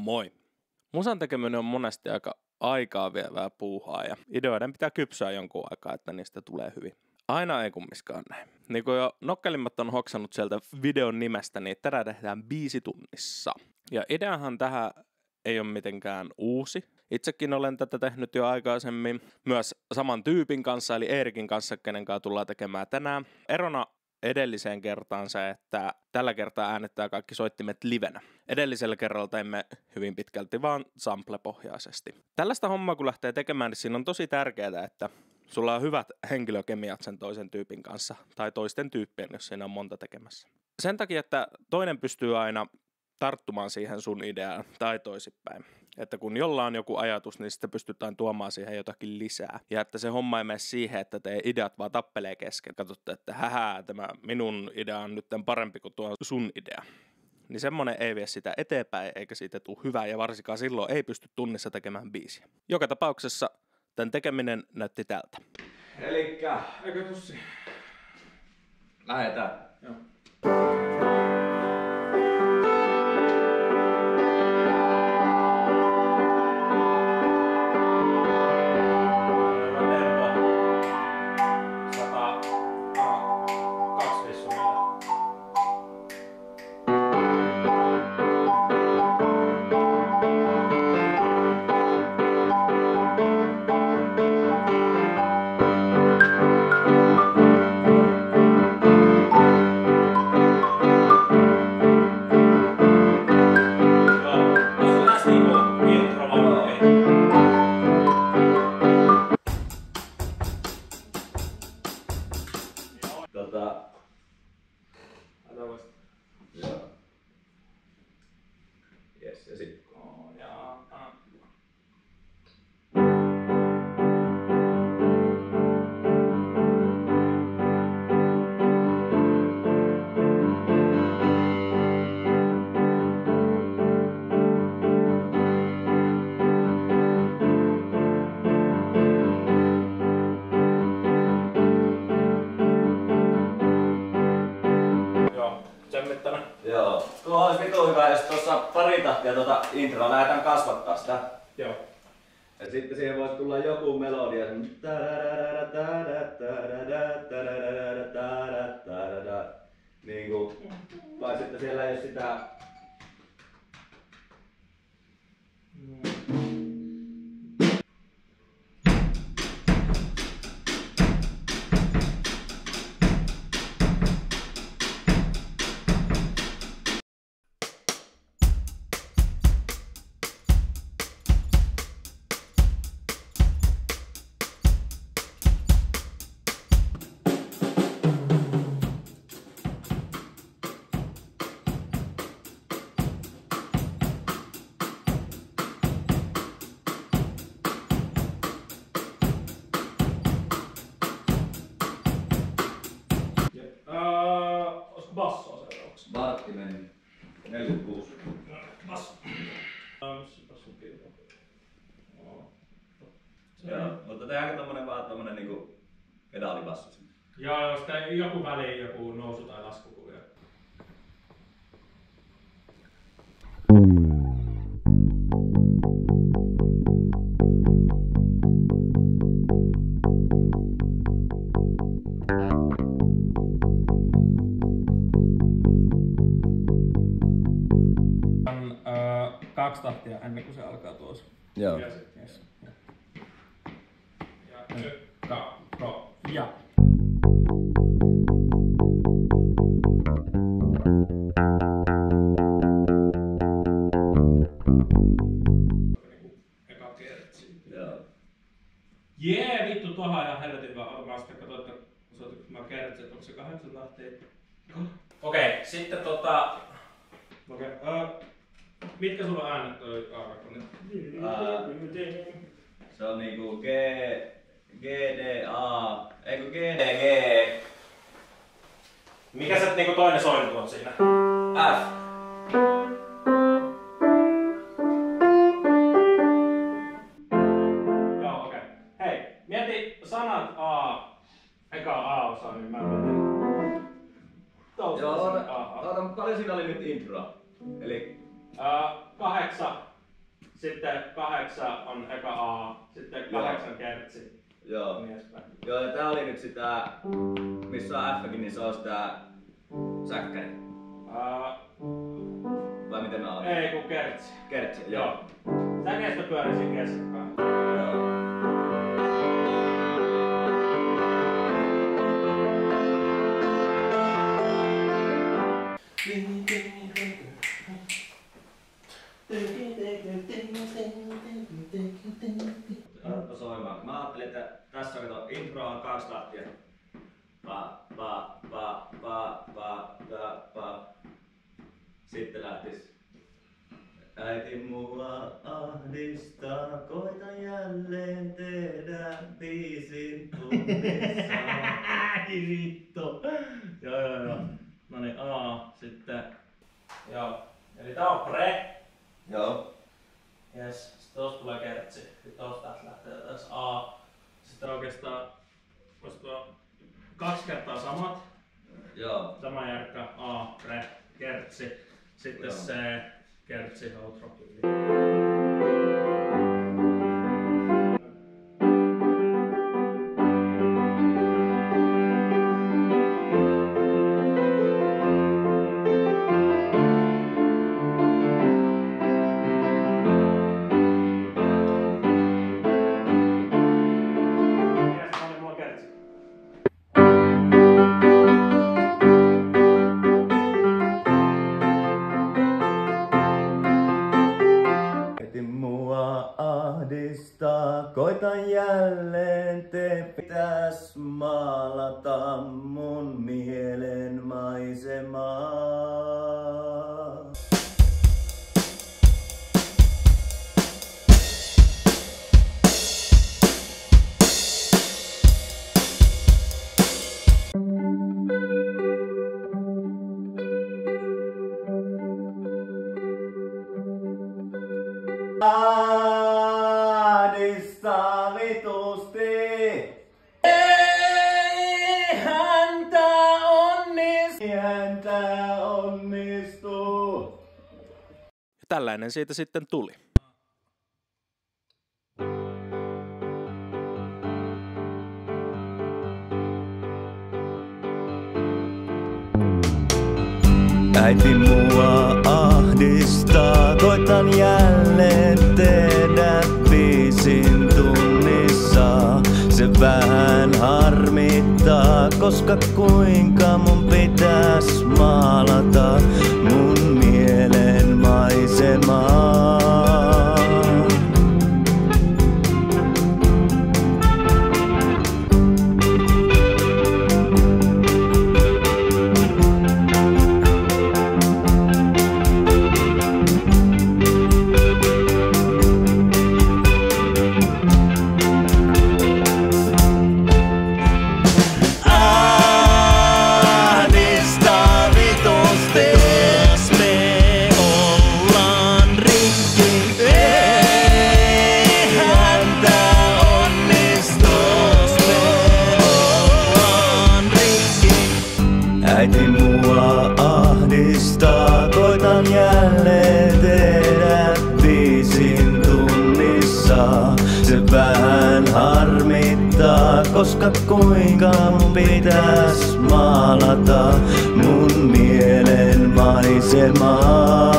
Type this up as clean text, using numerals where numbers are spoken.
Moi! Musan tekeminen on monesti aika aikaa vievää puuhaa ja ideoiden pitää kypsyä jonkun aikaa, että niistä tulee hyvin. Aina ei kummiskaan näin. Niin kuin jo nokkelimmat on hoksannut sieltä videon nimestä, niin tänään tehdään 5 tunnissa. Ja ideahan tähän ei ole mitenkään uusi. Itsekin olen tätä tehnyt jo aikaisemmin myös saman tyypin kanssa, eli Eerikin kanssa, kenen kanssa tullaan tekemään tänään. Erona edelliseen kertaan se, että tällä kertaa äänettää kaikki soittimet livenä. Edellisellä kerralla teimme hyvin pitkälti vaan sample-pohjaisesti. Tällaista hommaa kun lähtee tekemään, niin siinä on tosi tärkeää, että sulla on hyvät henkilökemiat sen toisen tyypin kanssa, tai toisten tyyppien, jos siinä on monta tekemässä. Sen takia, että toinen pystyy aina tarttumaan siihen sun ideaan tai toisinpäin. Että kun jolla on joku ajatus, niin sitten pystytään tuomaan siihen jotakin lisää. Ja että se homma ei mene siihen, että teidän ideat vaan tappelee kesken. Katsotte, että tämä minun idea on nyt parempi kuin tuo sun idea. Niin semmonen ei vie sitä eteenpäin, eikä siitä tule hyvää, ja varsinkaan silloin ei pysty tunnissa tekemään biisiä. Joka tapauksessa tämän tekeminen näytti tältä. Elikkä, eikö tussi? Lähetään. Joo. Joo. Jes, ja sit. Joo. Tuo olisi vitu hyvä, jos tuossa pari tahtia introa lähdetään kasvattaa sitä. Joo. Ja sitten siihen voisi tulla joku melodia. Niinku. Tai sitten siellä ei ole sitä. Olisiko bassoa seuraavaksi? Vartti meni. 46. Basso. Joo, mutta tehdäänkö tommonen niinku pedaalibassu sinne? Joo, jos joku väliin joku nousu tai laskukuvio. On 2 tahtia ennen kuin se alkaa tuossa. Joo. Yes. Ja nyt ja. Eka kertsi. Joo. Jee, vittu tohon ihan helvetin hyvä. Mä sitten katsoin, että osoitin, kun mä kertsin, että onko se 8 tahtia. Okei, sitten mitkä sulla on äänet toi Aarakonit? Se on niinku G, D, A, eiku G, D, G. Mikä se niinku toinen sointu on siinä? F. Joo, okei. Hei, mieti sanat A, eka A-osa, niin mä mietin. Joo, oota, paljon siinä oli nyt introa? Eli 8, Sitten 8 on eka A, sitten 8 kertsi. Joo. Niin edespäin. Joo, ja tää oli nyt sitä, missä on F:kin, niin se on sitä säkkäri. Vai miten mä olin? Ei kun kertsi. Kertsi, joo. Säkeistä pyörii siinä keskellä. Joo. Alkoi soimaan. Mä ajattelin, että tässä on intro on 2 tahtia. Pa, pa, pa, pa, pa, pa, pa. Sitten lähtis. Äiti mua ahdistaa, koita jälleen tehdä biisin tunnissa. Äi vittu! Joo. Noniin A, sitten. Joo. Eli tää on pre. Joo. Jes, sitten tosta tulee kertsi. Sitten tosta lähtee tässä A. Sitten oikeastaan vois tuo 2 kertaa samat. Joo. Sama järkkä A, pre, kertsi. Sitten Joo. C, kertsi, outro. Koitan jälleen te pitäis maalata mun mielen maisemaa. Ahdistaa vitusti. Eihän tää onnistu. Tällainen siitä sitten tuli. Äiti mua ahdistaa, koitan jälleen tehdä biisin tunnissa. Se vähän harmittaa, koska kuinka mun pitäis maalata mun mielen maisemaa. Äiti mua ahdistaa, koitan jälleen tehdä biisin tunnissa. Se vähän harmittaa, koska kuinka mun pitäis maalata mun mielen maisemaa.